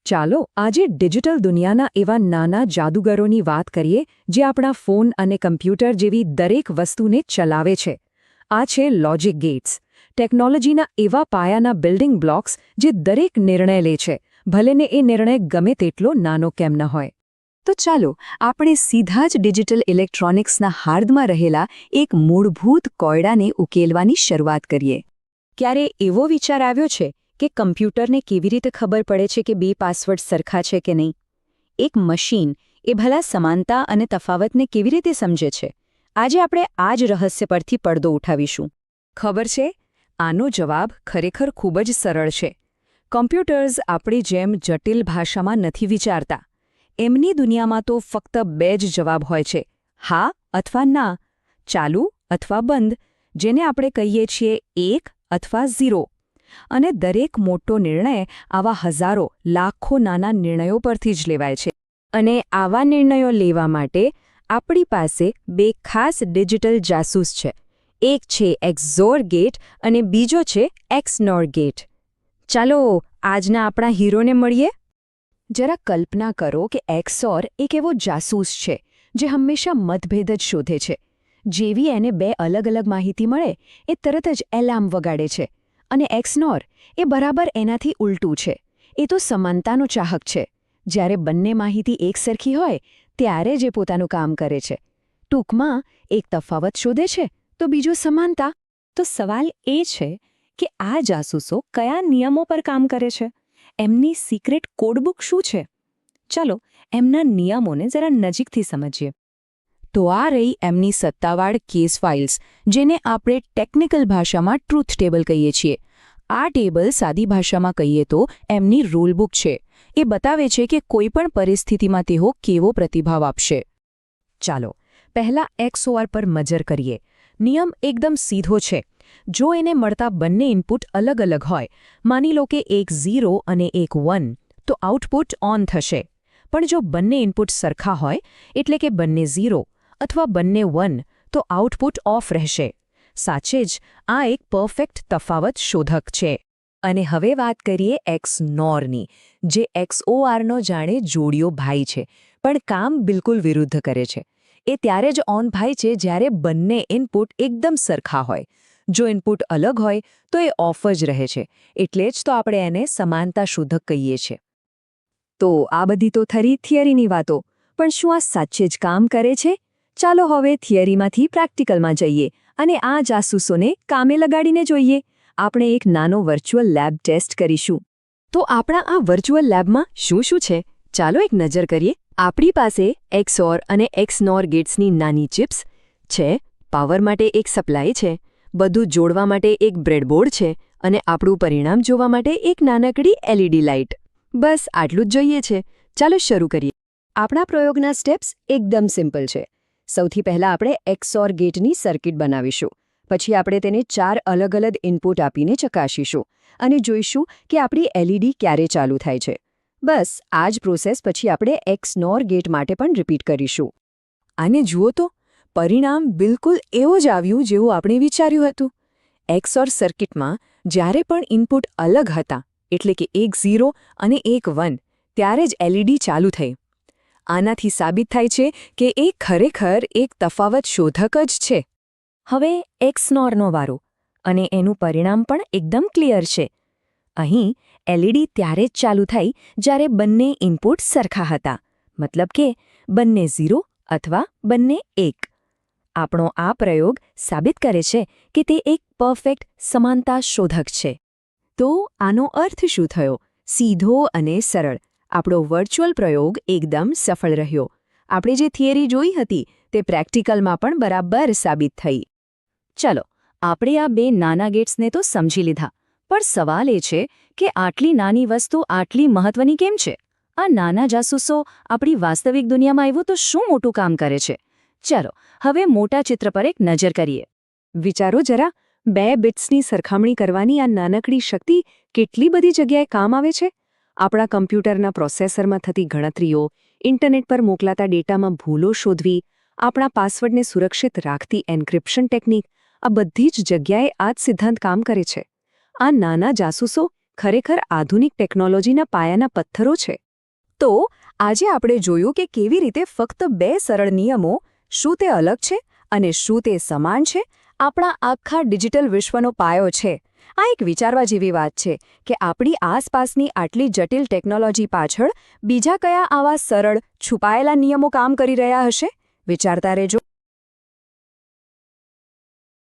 ચાલો આજે ડિજિટલ દુનિયાના એવા નાના જાદુગરોની વાત કરીએ જે આપણા ફોન અને કમ્પ્યુટર જેવી દરેક વસ્તુને ચલાવે છે. આ છે લોજિક ગેટ્સ, ટેકનોલોજીના એવા પાયાના બિલ્ડિંગ બ્લોક્સ જે દરેક નિર્ણય લે છે, ભલેને એ નિર્ણય ગમે તેટલો નાનો કેમ ન હોય. તો ચાલો આપણે સીધા જ ડિજિટલ ઇલેક્ટ્રોનિક્સના હાર્દમાં રહેલા એક મૂળભૂત કોયડાને ઉકેલવાની શરૂઆત કરીએ. ક્યારે એવો વિચાર આવ્યો છે કે કમ્પ્યુટરને કેવી રીતે ખબર પડે છે કે બે પાસવર્ડ સરખા છે કે નહીં? એક મશીન એ ભલા સમાનતા અને તફાવતને કેવી રીતે સમજે છે? આજે આપણે આ જ રહસ્ય પરથી પડદો ઉઠાવીશું. ખબર છે, આનો જવાબ ખરેખર ખૂબ જ સરળ છે. કમ્પ્યુટર્સ આપણી જેમ જટિલ ભાષામાં નથી વિચારતા. એમની દુનિયામાં તો ફક્ત બે જ જવાબ હોય છે, હા અથવા ના, ચાલુ અથવા બંધ, જેને આપણે કહીએ છીએ 1 અથવા 0. અને દરેક મોટો નિર્ણય આવા હજારો લાખો નાના નિર્ણયો પરથી જ લેવાય છે. અને આવા નિર્ણયો લેવા માટે આપણી પાસે બે ખાસ ડિજિટલ જાસૂસ છે. એક છે XOR ગેટ અને બીજો છે XNOR ગેટ. ચાલો આજના આપણા હીરોને મળીએ. જરા કલ્પના કરો કે XOR એક એવો જાસૂસ છે જે હંમેશા મતભેદ જ શોધે છે. જેવી એને બે અલગ અલગ માહિતી મળે એ તરત જ એલાર્મ વગાડે છે. અને XNOR એ બરાબર એનાથી ઉલટું છે. એ તો સમાનતાનો ચાહક છે. જ્યારે બંને માહિતી એકસરખી હોય ત્યારે જ એ પોતાનું કામ કરે છે. ટૂંકમાં એક તફાવત શોધે છે તો બીજો સમાનતા. તો સવાલ એ છે કે આ જાસૂસો કયા નિયમો પર કામ કરે છે? એમની સિક્રેટ કોડબુક શું છે? ચાલો એમના નિયમોને જરા નજીકથી સમજીએ. તો આ રહી એમની સત્તાવાર કેસ ફાઇલ્સ, જેને આપણે ટેકનિકલ ભાષામાં ટ્રુથ ટેબલ કહીએ છીએ. આ ટેબલ સાદી ભાષામાં કહીએ તો એમની રૂલબુક છે. એ બતાવે છે કે કોઈપણ પરિસ્થિતિમાં તેઓ કેવો પ્રતિભાવ આપશે. ચાલો પહેલા XOR પર નજર કરીએ. નિયમ એકદમ સીધો છે. જો એને મળતા બંને ઇનપુટ અલગ અલગ હોય, માની લો કે એક 0 અને એક 1, તો આઉટપુટ ઓન થશે. પણ જો બંને ઇનપુટ સરખા હોય, એટલે કે બંને 0 અથવા બંને 1, તો આઉટપુટ ઓફ રહેશે. સાચે જ આ એક પરફેક્ટ તફાવત શોધક છે. અને હવે વાત કરીએ XNORની, જે XORનો જાણે જોડિયો ભાઈ છે, પણ કામ બિલકુલ વિરુદ્ધ કરે છે. એ ત્યારે જ ઓન થાય છે જ્યારે બંને ઇનપુટ એકદમ સરખા હોય. જો ઇનપુટ અલગ હોય તો એ ઓફ જ રહે છે. એટલે જ તો આપણે એને સમાનતા શોધક કહીએ છીએ. તો આ બધી તો થરી થિયરીની વાતો, પણ શું આ સાચે જ કામ કરે છે? ચાલો હવે થિયરીમાંથી પ્રેક્ટિકલમાં જઈએ અને આ જાસૂસોને કામે લગાડીને જોઈએ. આપણે એક નાનો વર્ચ્યુઅલ લેબ ટેસ્ટ કરીશું. તો આપણા આ વર્ચ્યુઅલ લેબમાં શું શું છે? ચાલો એક નજર કરીએ. આપણી પાસે XOR અને XNOR ગેટ્સની નાની ચિપ્સ છે, પાવર માટે એક સપ્લાય છે, બધું જોડવા માટે એક બ્રેડબોર્ડ છે અને આપણું પરિણામ જોવા માટે એક નાનકડી LED લાઇટ. બસ આટલું જ જોઈએ છે. ચાલો શરૂ કરીએ. આપણા પ્રયોગના સ્ટેપ્સ એકદમ સિમ્પલ છે. સૌથી પહેલાં આપણે XOR ગેટની સર્કિટ બનાવીશું. પછી આપણે તેને 4 અલગ અલગ ઇનપુટ આપીને ચકાસીશું અને જોઈશું કે આપણી LED ક્યારે ચાલુ થાય છે. બસ આ જ પ્રોસેસ પછી આપણે XNOR ગેટ માટે પણ રિપીટ કરીશું. આને જુઓ તો, પરિણામ બિલકુલ એવું જ આવ્યું જેવું આપણે વિચાર્યું હતું. XOR સર્કિટમાં જ્યારે પણ ઇનપુટ અલગ હતા, એટલે કે એક 0 અને એક 1, ત્યારે જ LED ચાલુ થઈ. આનાથી સાબિત થાય છે કે એ ખરેખર એક તફાવત શોધક જ છે. હવે XNORનો વારો, અને એનું પરિણામ પણ એકદમ ક્લિયર છે. અહીં LED ત્યારે જ ચાલુ થઈ જ્યારે બંને ઇનપુટ સરખા હતા, મતલબ કે બંને 0 અથવા બંને 1. આપણો આ પ્રયોગ સાબિત કરે છે કે તે એક પરફેક્ટ સમાનતા શોધક છે. તો આનો અર્થ શું થયો? સીધો અને સરળ. આપણો વર્ચ્યુઅલ પ્રયોગ એકદમ સફળ રહ્યો. આપણે જે થિયરી જોઈ હતી તે પ્રેક્ટિકલમાં પણ બરાબર સાબિત થઈ. ચલો આપણે આ બે નાના ગેટ્સને તો સમજી લીધા, પણ સવાલ એ છે કે આટલી નાની વસ્તુ આટલી મહત્વની કેમ છે? આ નાના જાસૂસો આપણી વાસ્તવિક દુનિયામાં આવ્યું તો શું મોટું કામ કરે છે? ચાલો હવે મોટા ચિત્ર પર એક નજર કરીએ. વિચારો જરા, 2 બિટ્સની સરખામણી કરવાની આ નાનકડી શક્તિ કેટલી બધી જગ્યાએ કામ આવે છે. આપણા કમ્પ્યુટરના પ્રોસેસરમાં થતી ગણતરીઓ, ઇન્ટરનેટ પર મોકલાતા ડેટામાં ભૂલો શોધવી, આપણા પાસવર્ડને સુરક્ષિત રાખતી એન્ક્રિપ્શન ટેકનિક, આ બધી જ જગ્યાએ આ જ સિદ્ધાંત કામ કરે છે. આ નાના જાસૂસો ખરેખર આધુનિક ટેકનોલોજીના પાયાના પથ્થરો છે. તો આજે આપણે જોયું કે કેવી રીતે ફક્ત 2 સરળ નિયમો, શું તે અલગ છે અને શું તે સમાન છે, આપણા આખા ડિજિટલ વિશ્વનો પાયો છે. આ એક વિચારવા જેવી વાત છે કે આપણી આસપાસની આટલી જટિલ ટેકનોલોજી પાછળ બીજા કયા આવા સરળ, છુપાયેલા નિયમો કામ કરી રહ્યા હશે? વિચારતા રહેજો.